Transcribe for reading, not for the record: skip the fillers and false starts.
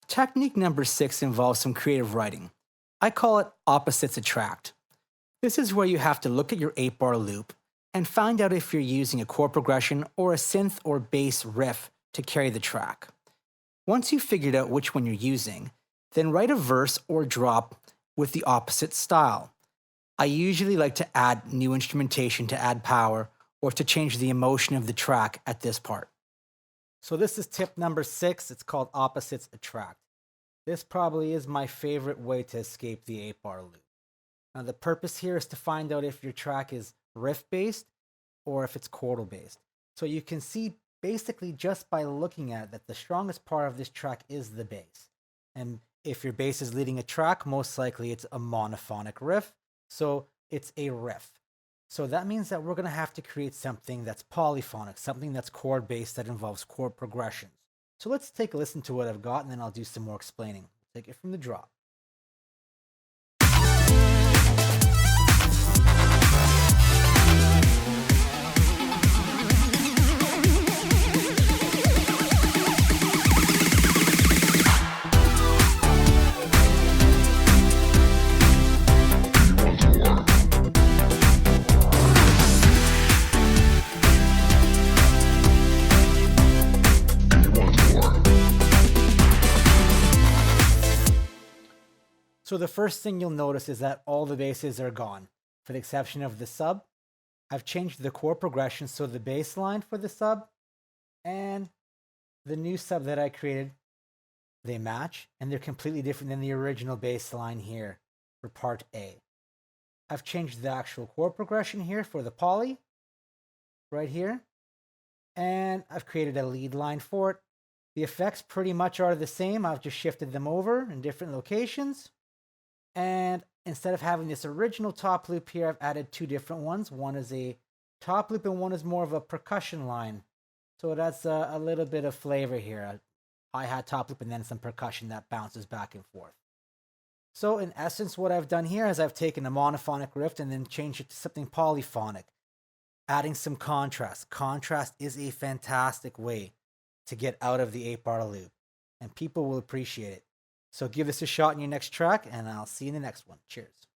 Technique number 6 involves some creative writing. I call it opposites attract. This is where you have to look at your 8-bar loop and find out if you're using a chord progression or a synth or bass riff to carry the track. Once you've figured out which one you're using, then write a verse or drop with the opposite style. I usually like to add new instrumentation to add power or to change the emotion of the track at this part. So this is tip number 6. It's called opposites attract. This probably is my favorite way to escape the 8-bar loop. Now the purpose here is to find out if your track is riff-based or if it's chordal-based. So you can see basically just by looking at it that the strongest part of this track is the bass. And if your bass is leading a track, most likely it's a monophonic riff. So it's a riff. So that means that we're going to have to create something that's polyphonic, something that's chord-based that involves chord progressions. So let's take a listen to what I've got, and then I'll do some more explaining. Take it from the drop. So the first thing you'll notice is that all the basses are gone, for the exception of the sub. I've changed the chord progression so the bass line for the sub and the new sub that I created, they match, and they're completely different than the original bass line here for part A. I've changed the actual chord progression here for the poly, right here, and I've created a lead line for it. The effects pretty much are the same. I've just shifted them over in different locations. And instead of having this original top loop here, I've added 2 different ones. One is a top loop and one is more of a percussion line. So it adds a little bit of flavor here. A hi-hat top loop and then some percussion that bounces back and forth. So in essence, what I've done here is I've taken a monophonic riff and then changed it to something polyphonic, adding some contrast. Contrast is a fantastic way to get out of the 8-bar loop, and people will appreciate it. So give this a shot in your next track, and I'll see you in the next one. Cheers.